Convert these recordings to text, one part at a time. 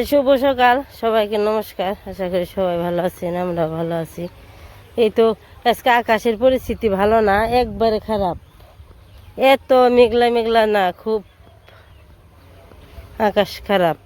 শুভ সকাল সবাইকে নমস্কার। আশা করি সবাই ভালো আছেন, আমরা ভালো আছি। এই তো আজকে আকাশের পরিস্থিতি ভালো না, একবারে খারাপ। এত মেঘলা মেঘলা না, খুব আকাশ খারাপ।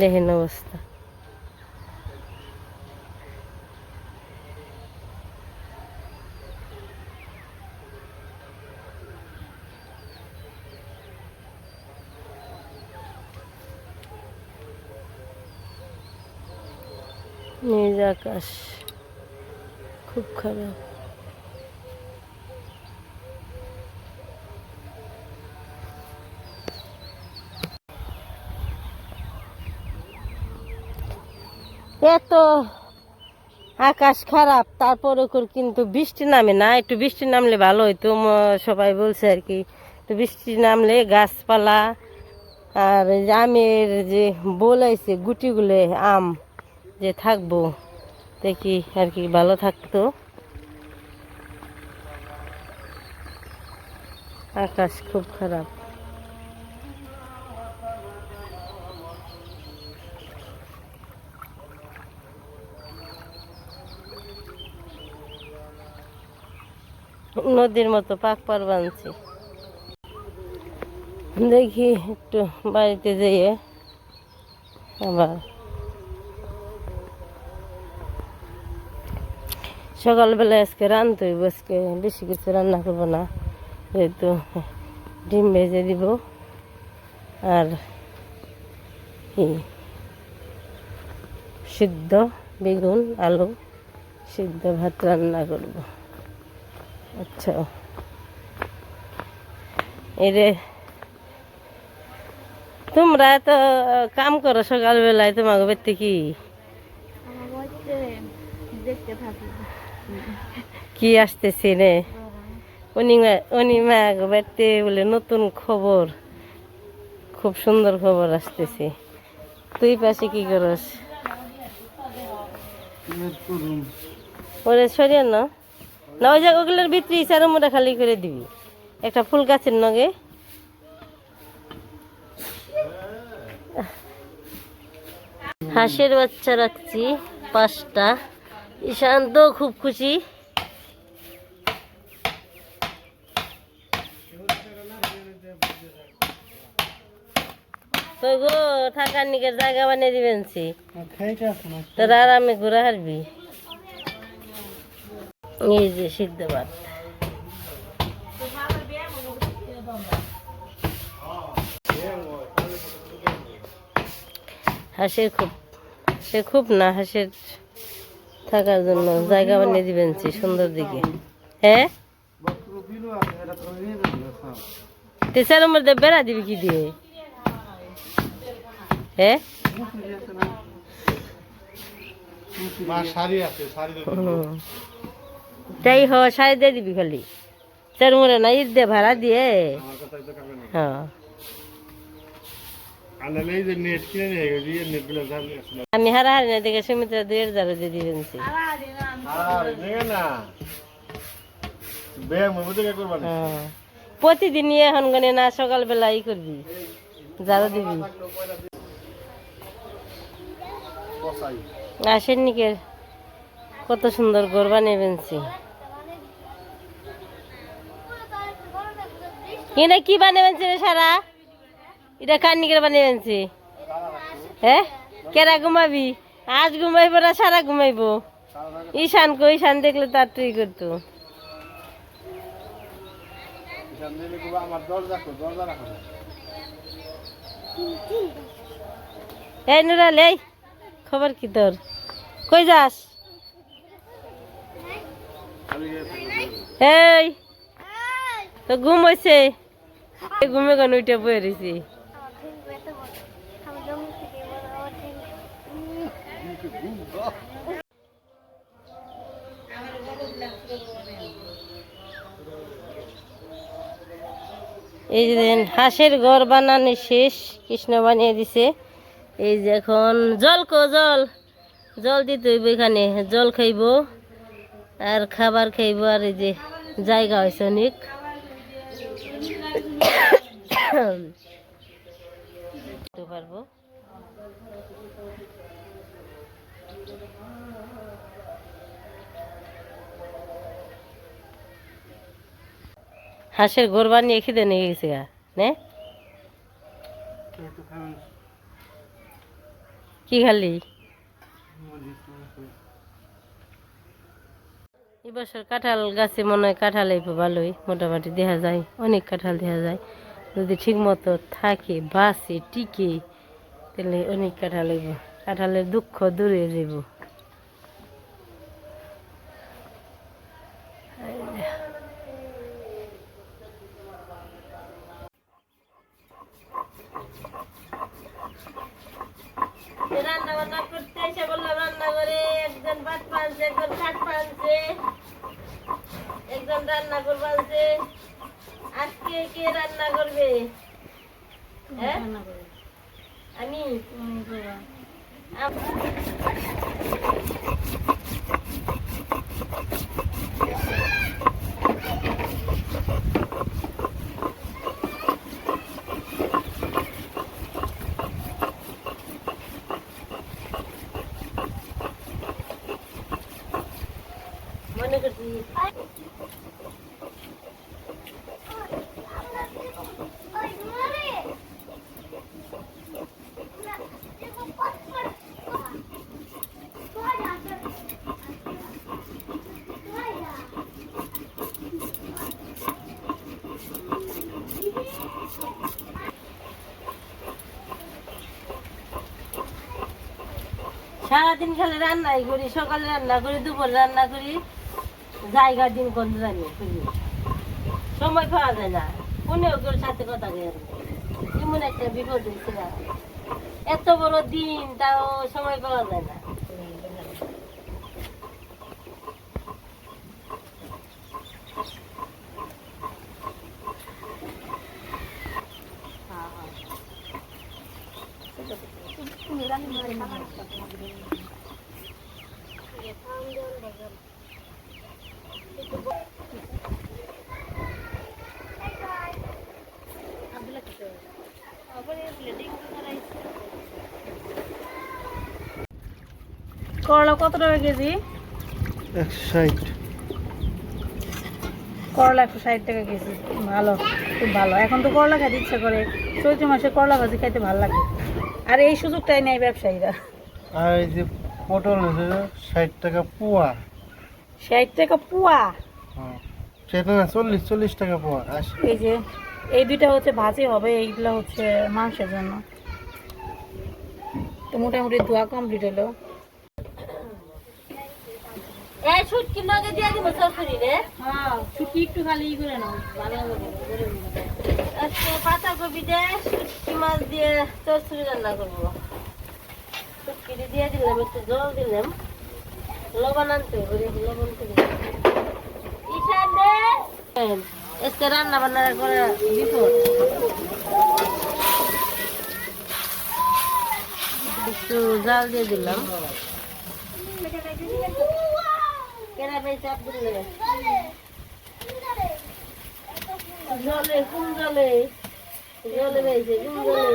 দেখেন অবস্থা। নিজ আকাশ খুব খারাপ। এত আকাশ খারাপ, তারপর কিন্তু বৃষ্টি নামে না। একটু বৃষ্টি নামলে ভালো হইতো, সবাই বলছে আর কি। একটু বৃষ্টি নামলে গাছপালা আর আমের যে বলাইছে গুটিগুলো আম যে থাকবো, দেখি আর কি ভালো থাকতো। আকাশ খুব খারাপ। নদীর মতো পাক পার বানছি। দেখি একটু বাড়িতে যেয়ে আবার সকালবেলা আজকে রান্নতে হইব। আজকে বেশি কিছু রান্না করবো না, যেহেতু ডিম ভেজে দিব আর সিদ্ধ বেগুন আলু সিদ্ধ ভাত রান্না করব। আচ্ছা এরে তোমরা তো কাম করো সকালবেলায়, তোমাকে বাড়িতে কি কি আসতেছে রে? অনিমা বাড়িতে বলে নতুন খবর, খুব সুন্দর খবর আসতেছে। তুই পাশে কি করস? ওরে সরিয়ে না, ওই যে ওগুলোর ভিতরে ইচারো মোটা খালি করে দিবি একটা ফুল গাছের নগে। হাঁসের বাচ্চা রাখছি 5টা। ঈশান্ত খুব খুশি। তো গো থাকার নিকের জায়গা বানিয়ে দিবেন, তোরা আরামে ঘুরে হারবি। এই যে সিদ্ধ ভাত। হাঁসের খুব না, হাঁসের থাকার জন্য জায়গা বানিয়ে দিবেন সুন্দর দিকে। হ্যাঁ তেসার মধ্যে বেড়া দিবি কি দিয়ে? হ্যাঁ তাই হ, শাড়ি দিয়ে দিবি খালি চার মরে না, ঈদ দিয়ে ভাড়া দিয়ে। হ্যাঁ আমি হারাহারি না দেখে সুমিত্রা 2000 দিয়ে দিবেন। প্রতিদিন এখন গনে না, সকালবেলা ই করবি যারা দিবি। আসেন নিকের কত সুন্দর ঘর বানিয়ে বেনছি। এটা কি বানিয়ে বেনছি রে সারা? এটা কার নিকের বানিয়ে বেনছি? হ্যাঁ কেরা ঘুমাবি? আজ ঘুমাইবো না সারা ঘুমাইবো? ঈশান দেখলে তার তুই করতো। এই নুরাল, এই খবর কি তোর? কই যাস? এই তো ঘুম হয়েছে, ঘুমে কেন উঠে বয়ে রয়েছি। এই যে হাঁসের ঘর বানানো শেষ, কৃষ্ণ বানিয়ে দিছে। এই যে এখন জল দিতে হইব, এখানে জল খাইব আর খাবার খাইব। আর এই যে জায়গা হয়েছে অনেক। তো পারবো। হাঁসের ঘর বানিয়ে খিদে নিয়ে গেছে গা নে কি খালি এবছর কাঁঠাল গাছে মনে হয় কাঁঠাল এই ভালোই মোটামুটি দেখা যায়, অনেক কাঁঠাল দেখা যায়। যদি ঠিক মতো থাকে বাসে টিকে তাহলে অনেক কাঁঠাল হইব, কাঁঠালের দুঃখ দূরে যাব। রান্না বান্না করতে এসে বললাম রান্না করে, একজন ভাত পানছে, একজন কাঠ পানছে, একজন রান্না করবে আনছে। আজকে কে রান্না করবে? হ্যাঁ আমি। মনে করছি সারাদিন খালি রান্নাই করি, সকালে রান্না করি, দুপুরে রান্না করি, জায়গা দিন কোন জানি সময় পাওয়া যায় না। কোনেও কেউ সাথে কথা বলে এমন একটা বিপদ হয়েছে না, এত বড় দিন তাও সময় পাওয়া যায় না। করলা কত টাকা কেজি? 160। করলা 160 টাকা কেজি, ভালো, খুব ভালো। এখন তো করলা খেতে ইচ্ছা করে, চৈত্র মাসে করলা ভাজি খাইতে ভালো লাগে। আর এই সুযোগটাই নেয় ব্যবসায়ীরা। আর এই যে পটল হচ্ছে 60 টাকা পোয়া। 60 টাকা পোয়া? হ্যাঁ, সেটা না 40 টাকা পোয়া। এই যে এই দুইটা হচ্ছে ভাজি হবে, এইগুলো হচ্ছে মাংসের জন্য। তো মোটামুটি ধোয়া কমপ্লিট হলো। এই শুটকি নগে দিয়ে দিব সরসরি রে। হ্যাঁ, শুটকি একটু খালি ই করে নাও, ভালো হবে। আজকে পাতাকপি দিয়ে শুটকি মাছ দিয়ে চরচড়ি রান্না করবো। শুটকি দিয়ে দিলাম, একটু জল দিলাম, লবণ আনতে হবে, লবণ করে ঈশান রে আজকে রান্না বান্না করে বিপদ। একটু জাল দিয়ে দিলাম। কেনা পেয়েছে আব্দুল্লাহ জলে, কোন জলে? জলে পেয়েছে, কোন জলে?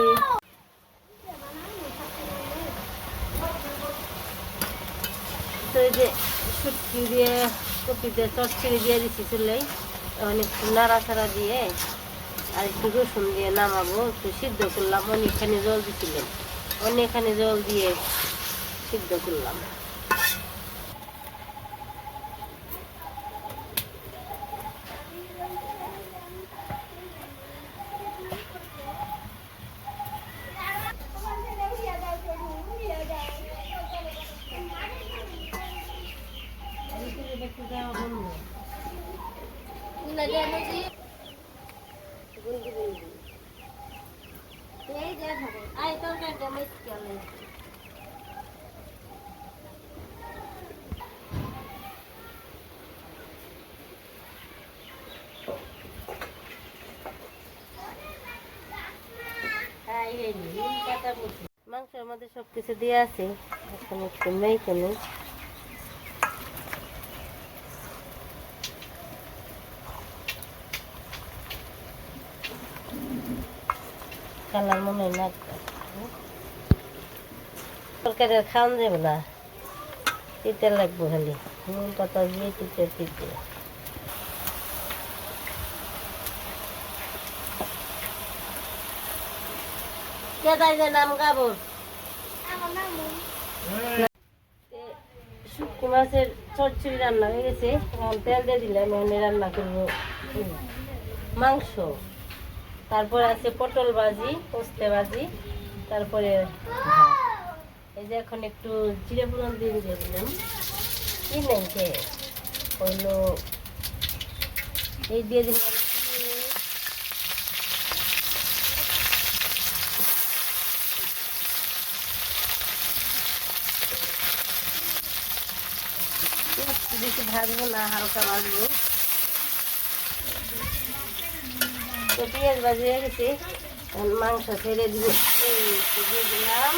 তো এই যে শুটকি দিয়ে কপিতে চচ্চড়ি দিয়ে দিচ্ছি চুলেই, অনেক নাড়াচাড়া দিয়ে আর একটু রসুন দিয়ে নামাবো। একটু সিদ্ধ করলাম, অনেকখানি জল দিছিলেন, অনেকখানি জল দিয়ে সিদ্ধ করলাম। মাংসের মধ্যে সবকিছু দিয়ে আছে, এখন একটু মেখে নিই। কালার মনে হয় না, তরকারি আর খাওয়ান যাবে না, তিতে লাগবো খালি নুন পাতা দিয়ে তিতে তিতে। কে তাই যে নাম গাবো শুটকি মাছের চচ্চড়ি রান্না হয়ে গেছে, এখন তেল দিয়ে দিলাম, এখন রান্না করবো মাংস। তারপরে আছে পটল ভাজি, পোস্তে ভাজি, তারপরে ভাত। এই যে এখন একটু জিরে ফোড়ন দিয়ে দিলাম, কি নেই সে হইলো এই দিয়ে দিলাম বেশি ভাজবো না, হালকা ভাজবো। তো পেঁয়াজ ভাজি হয়ে গেছে, মাংস ছেড়ে দিব, দিয়ে দিলাম।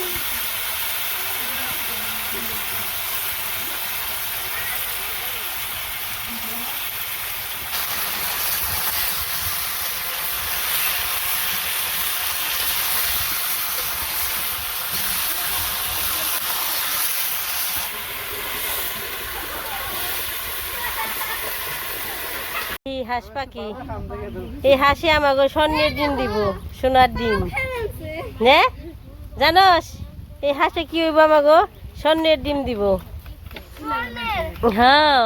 এই হাঁস পাখি, এই হাসি আমাকে স্বর্ণের ডিম দিব, সোনার ডিম নে জানোস, এই হাঁসে কি হইব আমাকে স্বর্ণের ডিম দিব। হ্যাঁ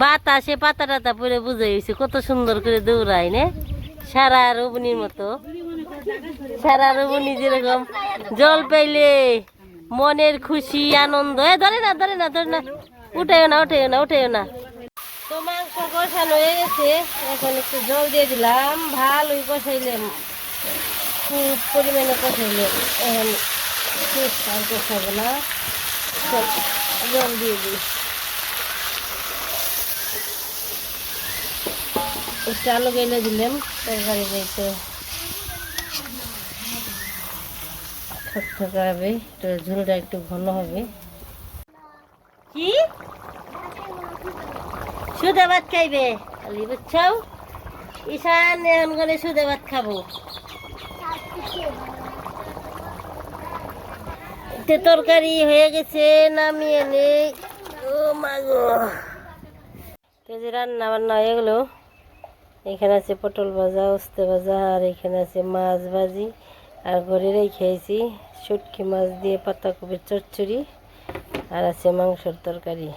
বাতাসে পাতা টাতা পরে বুঝে গেছে, কত সুন্দর করে দৌড়ায় নে, সারা রবনির মতো। সারা রবনি যেরকম জল পাইলে মনের খুশি আনন্দ। ধরে না ধরে না ধরে না, উঠেও না উঠেও না উঠেও না। তো মাংস কষানো হয়ে গেছে, এখন একটু জল দিয়ে দিলাম, ভালোই কষাইলে, খুব পরিমাণে কষাইলে, এখন আর কষাবো না, জল দিয়ে দিই। একটু আলু গেলে দিলাম, তরকারি একটু ঠকঠকা হবে, একটু ঝোলটা একটু ঘন হবে। কি সুদে ভাত খাইবে খালি, বুঝছো? ঈশান এখন করে সুদে ভাত খাবো। তরকারি হয়ে গেছে, নামিয়ে নেই। ও মাগো, যে রান্না বান্না হয়ে গেলো। এখানে আছে পটল ভাজা, উস্তে ভাজা, আর এখানে আছে মাছ ভাজি, আর ঘরে রেখেছি শুটকি মাছ দিয়ে পাতাকপির চচ্চড়ি, আর আছে মাংসের তরকারি।